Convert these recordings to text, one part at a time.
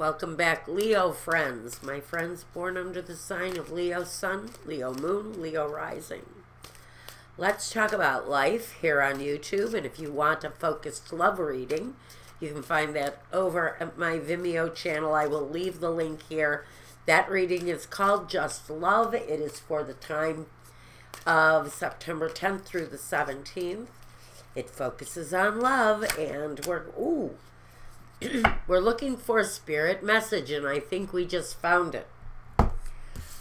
Welcome back, Leo friends. My friends born under the sign of Leo Sun, Leo Moon, Leo Rising. Let's talk about life here on YouTube. And if you want a focused love reading, you can find that over at my Vimeo channel. I will leave the link here. That reading is called Just Love. It is for the time of September 10th through the 17th. It focuses on love, and we're looking for a spirit message, and I think we just found it.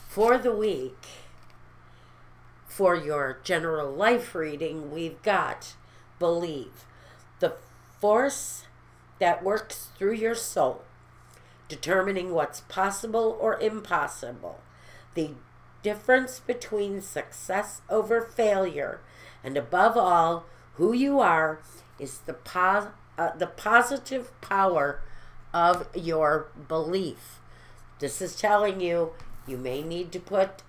For the week, for your general life reading, we've got believe. The force that works through your soul, determining what's possible or impossible. The difference between success over failure, and above all, who you are, is the positive power of your belief. This is telling you you may need to put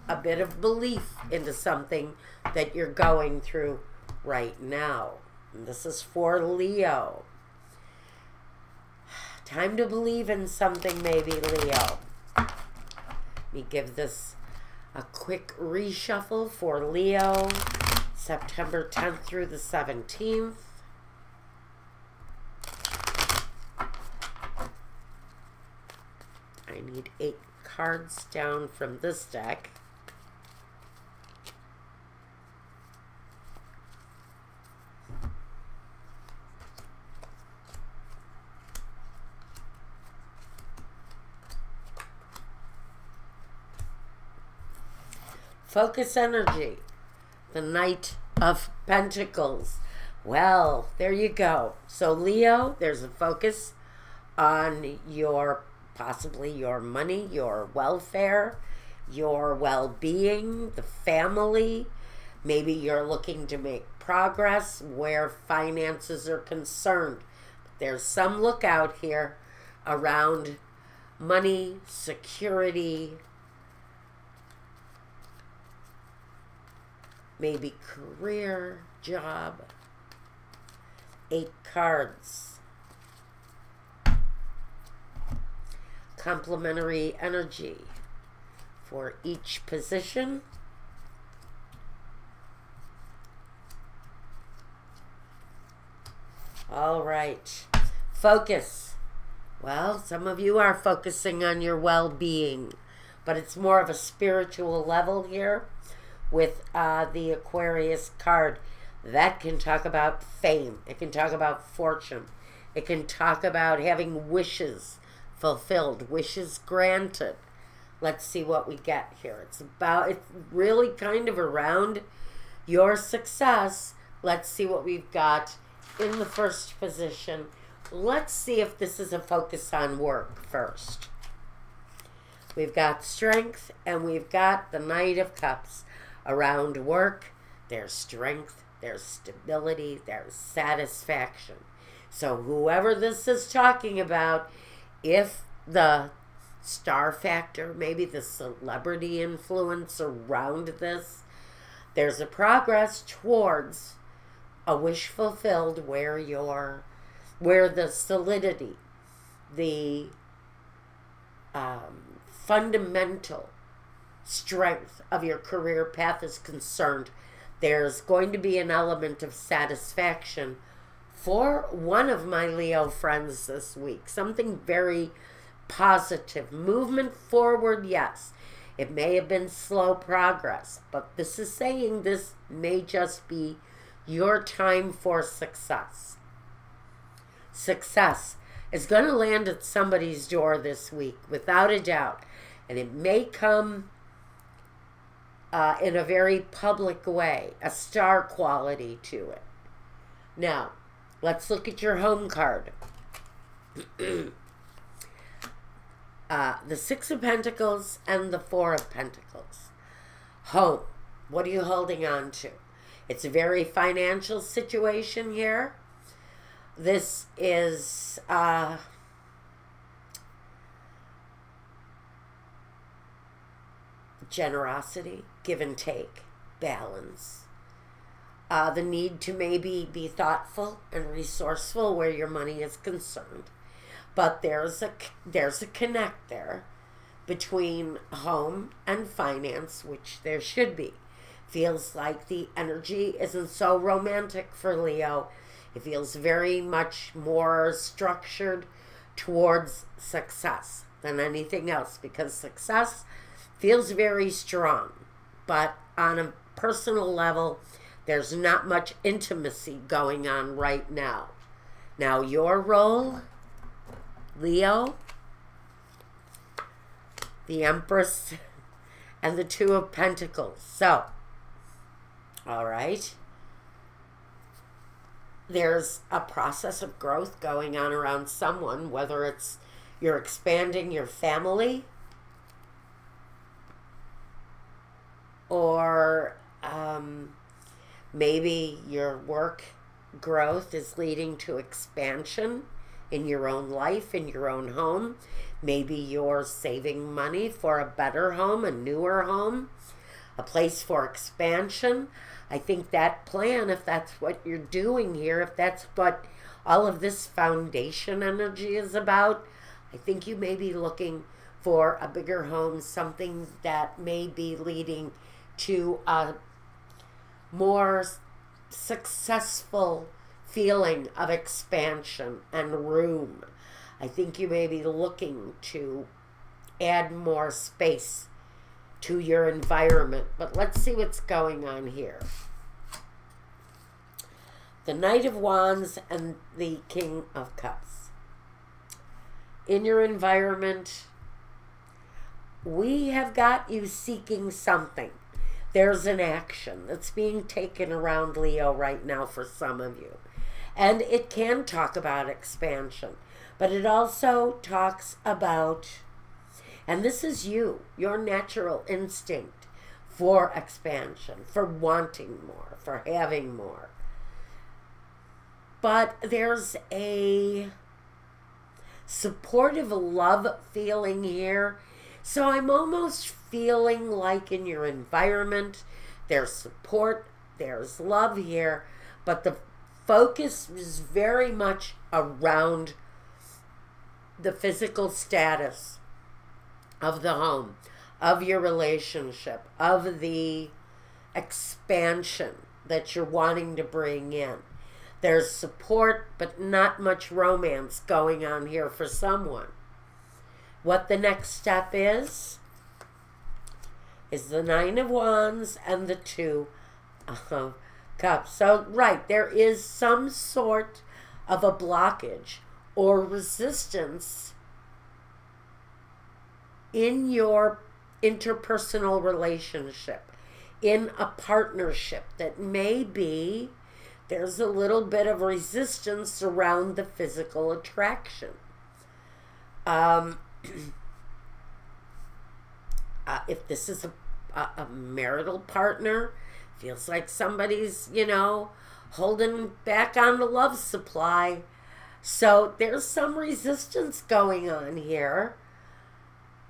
a bit of belief into something that you're going through right now. And this is for Leo. Time to believe in something, maybe, Leo. Let me give this a quick reshuffle for Leo, September 10th through the 17th. I need 8 cards down from this deck. Focus energy. The Knight of Pentacles. Well, there you go. So Leo, there's a focus on possibly your money, your welfare, your well-being, the family. Maybe you're looking to make progress where finances are concerned. There's some lookout here around money, security, maybe career, job. 8 cards. Complementary energy for each position. All right. Focus. Well, some of you are focusing on your well-being, but it's more of a spiritual level here with the Aquarius card. That can talk about fame. It can talk about fortune. It can talk about having wishes fulfilled, wishes granted. Let's see what we get here. It's really kind of around your success. Let's see what we've got in the first position. Let's see if this is a focus on work first. We've got strength, and we've got the Knight of Cups. Around work, there's strength, there's stability, there's satisfaction. So whoever this is talking about, if the star factor, maybe the celebrity influence around this, there's a progress towards a wish fulfilled where the solidity, the fundamental strength of your career path is concerned. There's going to be an element of satisfaction for one of my Leo friends this week. Something very positive. Movement forward, yes. It may have been slow progress, but this is saying this may just be your time for success. Success is going to land at somebody's door this week, without a doubt. And it may come in a very public way, a star quality to it. Now, let's look at your home card. The 6 of Pentacles and the 4 of Pentacles. Home. What are you holding on to? It's a very financial situation here. This is generosity, give and take, balance. The need to maybe be thoughtful and resourceful where your money is concerned. But there's a connect there between home and finance, which there should be. Feels like the energy isn't so romantic for Leo. It feels very much more structured towards success than anything else, because success feels very strong. But on a personal level, there's not much intimacy going on right now. Now, your role, Leo, the Empress, and the Two of Pentacles. So, all right. There's a process of growth going on around someone, whether it's you're expanding your family, or maybe your work growth is leading to expansion in your own life, in your own home. Maybe you're saving money for a better home, a newer home, a place for expansion. I think that plan, if that's what you're doing here, if that's what all of this foundation energy is about, I think you may be looking for a bigger home, something that may be leading to a more successful feeling of expansion and room. I think you may be looking to add more space to your environment. But let's see what's going on here. The Knight of Wands and the King of Cups. In your environment, we have got you seeking something. There's an action that's being taken around Leo right now for some of you. And it can talk about expansion, but it also talks about, and this is you, your natural instinct for expansion, for wanting more, for having more. But there's a supportive love feeling here. So I'm almost feeling like in your environment, there's support, there's love here, but the focus is very much around the physical status of the home, of your relationship, of the expansion that you're wanting to bring in. There's support, but not much romance going on here for someone. What the next step is the Nine of Wands and the Two of Cups. So, right, there is some sort of a blockage or resistance in your interpersonal relationship, in a partnership, that maybe there's a little bit of resistance around the physical attraction. If this is a marital partner, feels like somebody's, holding back on the love supply. So there's some resistance going on here.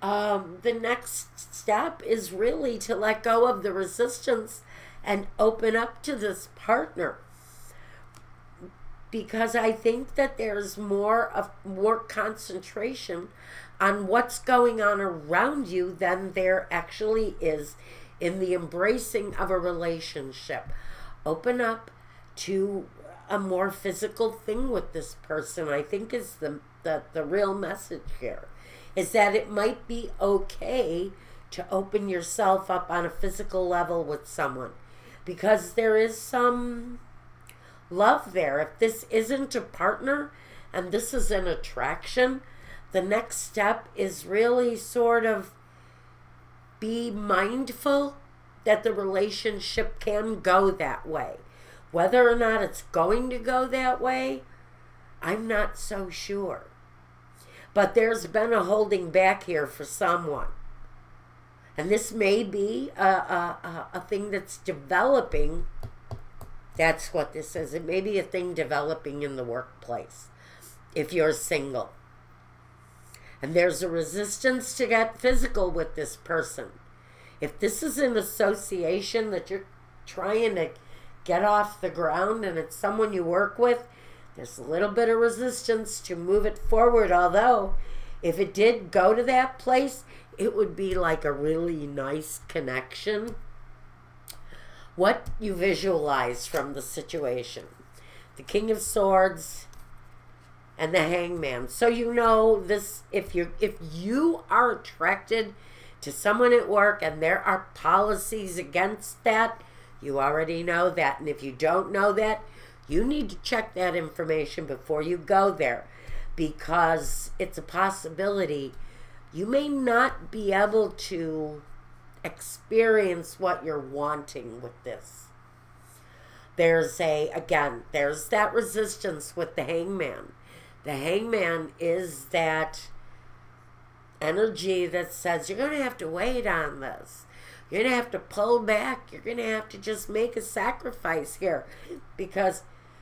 The next step is really to let go of the resistance and open up to this partner. Because I think that there's more concentration on what's going on around you than there actually is in the embracing of a relationship. Open up to a more physical thing with this person, I think, is the real message here. Is that it might be okay to open yourself up on a physical level with someone, because there is some love there. If this isn't a partner and this is an attraction, the next step is really sort of be mindful that the relationship can go that way. Whether or not it's going to go that way, I'm not so sure. But there's been a holding back here for someone. And this may be a thing that's developing. That's what this is. It may be a thing developing in the workplace if you're single. And there's a resistance to get physical with this person. If this is an association that you're trying to get off the ground and it's someone you work with, There's a little bit of resistance to move it forward, although if it did go to that place, it would be like a really nice connection. What you visualize from the situation. The King of Swords and the Hangman. So you know this, if you are attracted to someone at work and there are policies against that, you already know that. And if you don't know that, you need to check that information before you go there, because it's a possibility you may not be able to experience what you're wanting with this. There's there's that resistance with the Hangman. The Hangman is that energy that says you're going to have to wait on this. You're going to have to pull back. You're going to have to just make a sacrifice here, because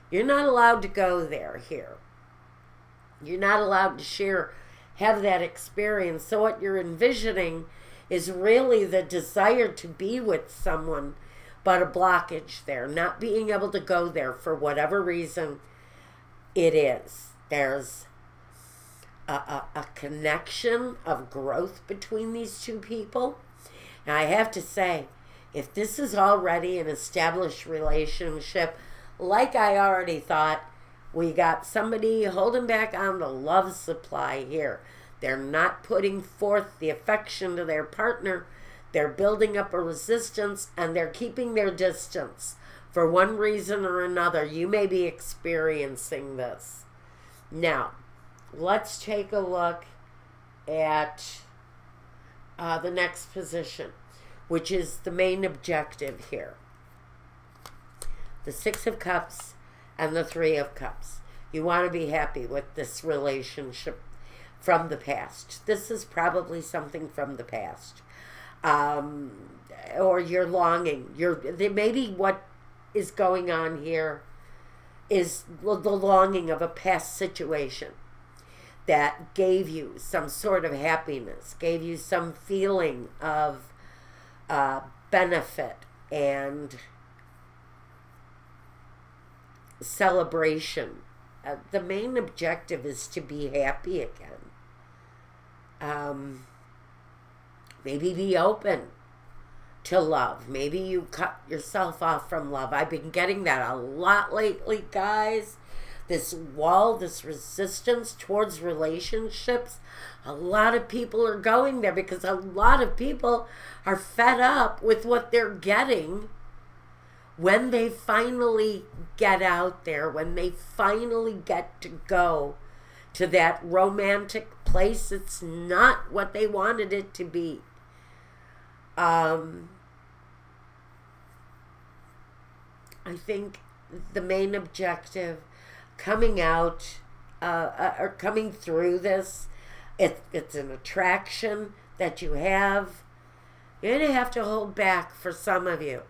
you're not allowed to go there here. You're not allowed to have that experience. So what you're envisioning is really the desire to be with someone, but a blockage there, not being able to go there for whatever reason it is. There's a connection of growth between these two people. Now, I have to say, if this is already an established relationship, like I already thought, we got somebody holding back on the love supply here. They're not putting forth the affection to their partner. They're building up a resistance, and they're keeping their distance. For one reason or another, you may be experiencing this. Now, let's take a look at the next position, which is the main objective here. The Six of Cups and the Three of Cups. You want to be happy with this relationship from the past. This is probably something from the past. Or you're longing. Maybe what is going on here is the longing of a past situation that gave you some sort of happiness, gave you some feeling of benefit and celebration. The main objective is to be happy again. Maybe be open to love. Maybe you cut yourself off from love. I've been getting that a lot lately, guys. This wall, this resistance towards relationships. A lot of people are going there because a lot of people are fed up with what they're getting when they finally get out there, when they finally get to go to that romantic place. It's not what they wanted it to be. I think the main objective coming out or coming through this, it's an attraction that you have. You're going to have to hold back for some of you.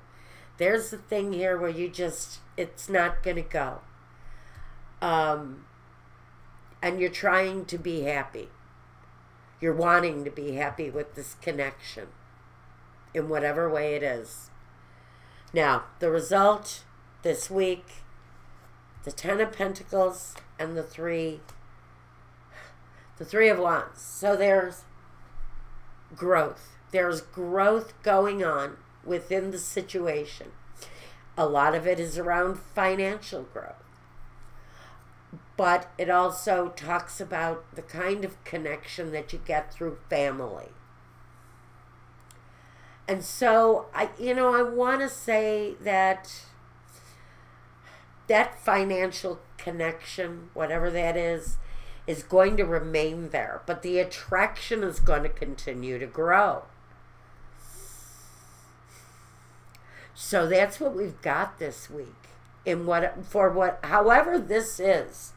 There's the thing here where it's not going to go. And you're trying to be happy. You're wanting to be happy with this connection in whatever way it is. Now, the result this week, the Ten of Pentacles and the Three of Wands. So there's growth. There's growth going on within the situation. A lot of it is around financial growth. But it also talks about the kind of connection that you get through family. And so, I want to say that financial connection, whatever that is going to remain there. But the attraction is going to continue to grow. So that's what we've got this week. However this is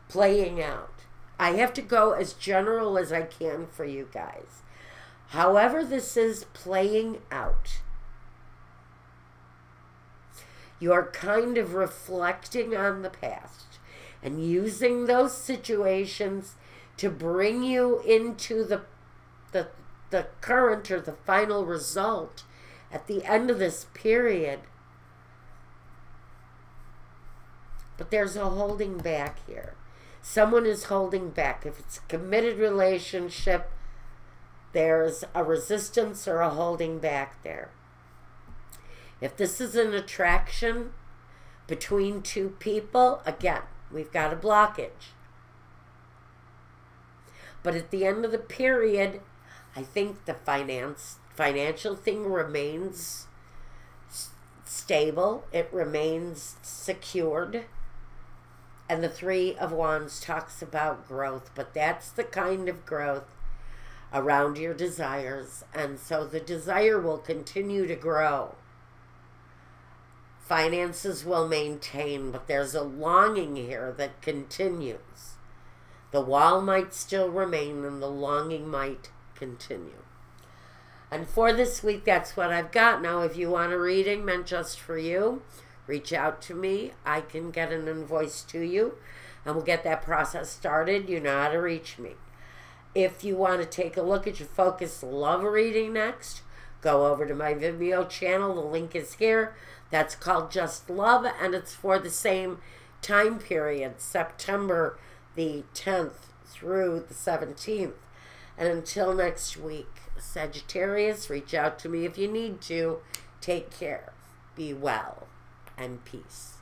playing out. I have to go as general as I can for you guys. However this is playing out, you're kind of reflecting on the past and using those situations to bring you into the current or the final result at the end of this period. But there's a holding back here. Someone is holding back. If it's a committed relationship, there's a resistance or a holding back there. If this is an attraction between two people, again, we've got a blockage. But at the end of the period, I think the financial thing remains stable. It remains secured. And the Three of Wands talks about growth, but that's the kind of growth around your desires. And so the desire will continue to grow. Finances will maintain, but there's a longing here that continues. The wall might still remain and the longing might continue. And for this week, that's what I've got. Now, if you want a reading meant just for you, reach out to me. I can get an invoice to you, and we'll get that process started. You know how to reach me. If you want to take a look at your Focus Love reading next, go over to my Vimeo channel. The link is here. That's called Just Love, and it's for the same time period, September the 10th through the 17th. And until next week, Sagittarius, reach out to me if you need to. Take care. Be well. And peace.